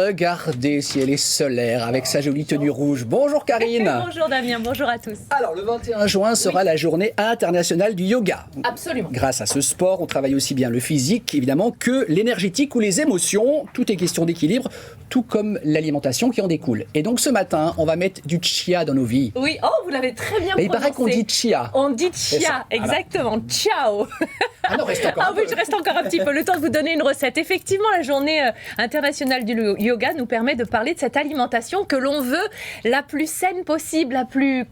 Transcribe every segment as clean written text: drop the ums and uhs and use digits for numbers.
Regardez si elle est solaire avec sa jolie tenue rouge. Bonjour Karine. Bonjour Damien, bonjour à tous. Alors le 21 juin sera la journée internationale du yoga. Absolument. Grâce à ce sport, on travaille aussi bien le physique évidemment que l'énergétique ou les émotions. Tout est question d'équilibre, tout comme l'alimentation qui en découle. Et donc ce matin, on va mettre du chia dans nos vies. Oui, vous l'avez très bien Mais prononcé. il paraît qu'on dit chia. On dit C'est chia, ça. exactement. Ciao. Ah non, reste encore un oui, peu. je reste encore un petit peu, le temps de vous donner une recette. Effectivement, la journée internationale du yoga nous permet de parler de cette alimentation que l'on veut la plus saine possible, la plus,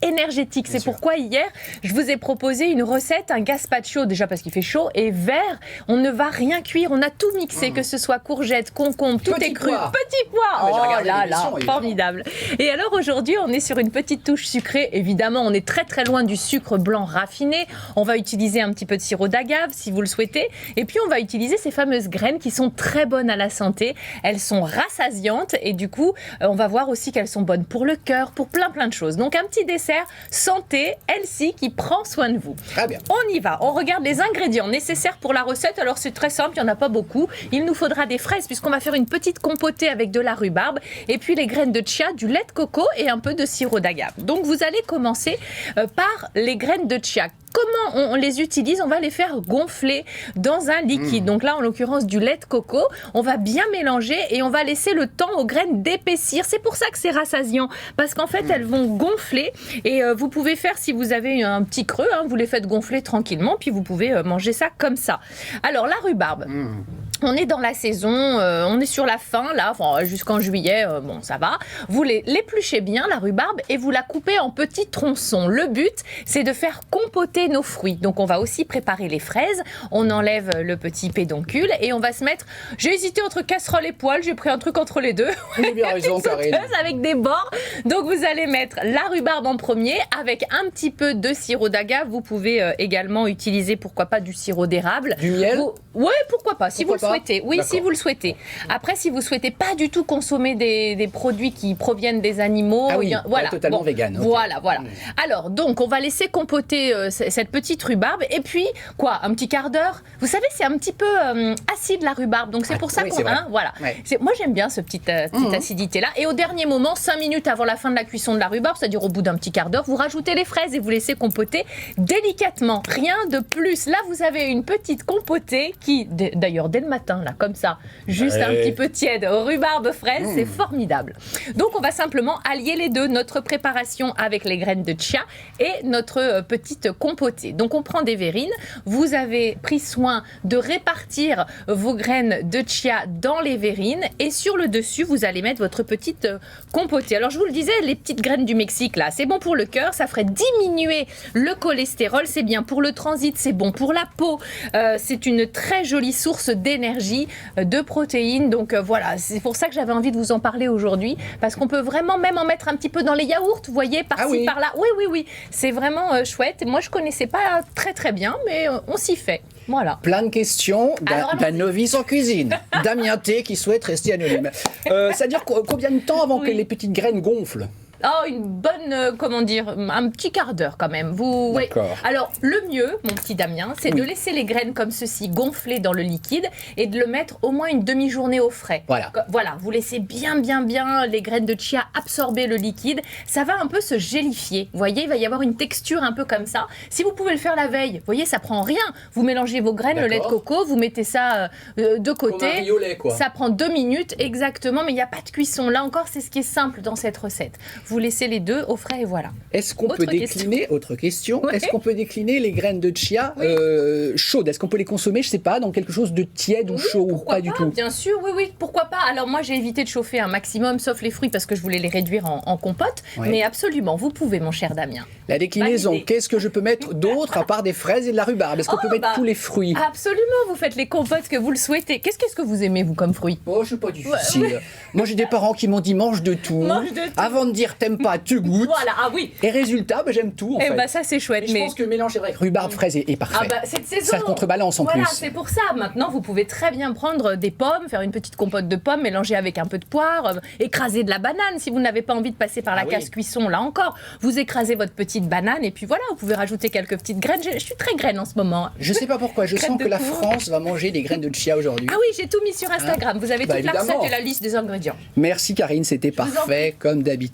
énergétique. C'est pourquoi hier, je vous ai proposé une recette, un gazpacho, déjà parce qu'il fait chaud, et vert. On ne va rien cuire, on a tout mixé, que ce soit courgettes, concombres, tout est cru. Petit pois. Ah, mais j'ai regardé là là, l'émission, évidemment. formidable. Et alors aujourd'hui, on est sur une petite touche sucrée. Évidemment, on est très très loin du sucre blanc raffiné. On va utiliser un petit peu de sirop d'agave si vous le souhaitez. Et puis on va utiliser ces fameuses graines qui sont très bonnes à la santé. Elles sont rassasiantes et du coup, on va voir aussi qu'elles sont bonnes pour le cœur, pour plein de choses. Donc un petit dessert santé, healthy, qui prend soin de vous. Très bien. On y va. On regarde les ingrédients nécessaires pour la recette. Alors c'est très simple, il n'y en a pas beaucoup. Il nous faudra des fraises puisqu'on va faire une petite compotée avec de la rhubarbe et puis les graines de chia, du lait de coco et un peu de sirop d'agave. Donc vous allez commencer par les graines de chia. Comment on les utilise? On va les faire gonfler dans un liquide. Donc là, en l'occurrence, du lait de coco. On va bien mélanger et on va laisser le temps aux graines d'épaissir. C'est pour ça que c'est rassasiant. Parce qu'en fait, elles vont gonfler. Et vous pouvez faire, si vous avez un petit creux, vous les faites gonfler tranquillement. Puis vous pouvez manger ça comme ça. Alors, la rhubarbe. On est dans la saison, on est sur la fin, là, jusqu'en juillet, ça va. Vous l'épluchez bien, la rhubarbe, et vous la coupez en petits tronçons. Le but, c'est de faire compoter nos fruits. Donc, on va aussi préparer les fraises. On enlève le petit pédoncule et on va se mettre... J'ai hésité entre casserole et poêle, j'ai pris un truc entre les deux. Vous avez bien raison, Karine. Avec des bords. Donc, vous allez mettre la rhubarbe en premier avec un petit peu de sirop d'agave. Vous pouvez également utiliser, pourquoi pas, du sirop d'érable. Du miel? Oui, pourquoi pas, si vous le souhaitez. Oui, D'accord. si vous le souhaitez. Après, si vous souhaitez pas du tout consommer des produits qui proviennent des animaux, Ah oui, voilà. totalement vegan. ok. Voilà. Alors, donc, on va laisser compoter cette petite rhubarbe. Et puis, un petit quart d'heure. Vous savez, c'est un petit peu acide, la rhubarbe. Donc, c'est pour ça oui, qu'on... c'est vrai. Voilà. Ouais. Moi, j'aime bien ce petite acidité-là. Et au dernier moment, 5 minutes avant la fin de la cuisson de la rhubarbe, c'est-à-dire au bout d'un petit quart d'heure, vous rajoutez les fraises et vous laissez compoter délicatement. Rien de plus. Là, vous avez une petite compotée qui, d'ailleurs, dès le matin, là, comme ça, juste un petit peu tiède, rhubarbe fraise, c'est formidable. Donc, on va simplement allier les deux, notre préparation avec les graines de chia et notre petite compotée. Donc, on prend des verrines. Vous avez pris soin de répartir vos graines de chia dans les verrines et sur le dessus, vous allez mettre votre petite compotée. Alors, je vous le disais, les petites graines du Mexique, là, c'est bon pour le cœur, ça ferait diminuer le cholestérol, c'est bien pour le transit, c'est bon pour la peau, c'est une très jolie source d'énergie, de protéines. Donc voilà, c'est pour ça que j'avais envie de vous en parler aujourd'hui, parce qu'on peut vraiment même en mettre un petit peu dans les yaourts, vous voyez, par-ci, oui. par-là. Oui, c'est vraiment chouette. Moi, je connaissais pas très bien, mais on s'y fait. Voilà. Plein de questions Alors, d'un novice en cuisine. Damien T qui souhaite rester anonyme. C'est-à-dire combien de temps avant que les petites graines gonflent? Une bonne, un petit quart d'heure quand même. Oui. D'accord. Alors, le mieux, mon petit Damien, c'est de laisser les graines comme ceci gonfler dans le liquide et de le mettre au moins une demi-journée au frais. Voilà, vous laissez bien les graines de chia absorber le liquide. Ça va un peu se gélifier. Vous voyez, il va y avoir une texture un peu comme ça. Si vous pouvez le faire la veille, vous voyez, ça prend rien. Vous mélangez vos graines, le lait de coco, vous mettez ça de côté. Comme un riz au lait, quoi. Ça prend 2 minutes exactement, mais il n'y a pas de cuisson. Là encore, c'est ce qui est simple dans cette recette. Vous laissez les deux au frais et voilà. Est-ce qu'on peut décliner, autre question, Ouais. est-ce qu'on peut décliner les graines de chia chaudes? Est-ce qu'on peut les consommer, je sais pas, dans quelque chose de tiède ou chaud ou pas du tout? Bien sûr, oui, pourquoi pas. Alors moi, j'ai évité de chauffer un maximum, sauf les fruits, parce que je voulais les réduire en compote. Ouais. Mais absolument, vous pouvez, mon cher Damien. La déclinaison, Validé. qu'est-ce que je peux mettre d'autre à part des fraises et de la rhubarbe? Est-ce qu'on peut mettre tous les fruits? Absolument, vous faites les compotes que vous le souhaitez. Qu'est-ce que vous aimez, vous, comme fruits? Oh, c'est pas difficile. Moi, j'ai des parents qui m'ont dit mange de tout. Mange de tout. Avant de dire t'aimes pas, tu goûtes. Voilà, ah oui. Et résultat, j'aime tout en Et fait. bah ça c'est chouette. Et je pense que le mélange c'est vrai, rhubarbe, fraise est parfait. Ah bah, cette saison. Ça contrebalance en voilà, plus. c'est pour ça. Maintenant, vous pouvez très bien prendre des pommes, faire une petite compote de pommes, mélanger avec un peu de poire, écraser de la banane si vous n'avez pas envie de passer par la casse-cuisson. Là encore, vous écrasez votre petite banane et puis voilà, vous pouvez rajouter quelques petites graines. Je suis très graine en ce moment. Je sais pas pourquoi, je sens que la France va manger des graines de chia aujourd'hui. Ah oui, j'ai tout mis sur Instagram. Vous avez toute la évidemment. recette et la liste des ingrédients. Merci Karine, c'était vous en parfait comme d'habitude.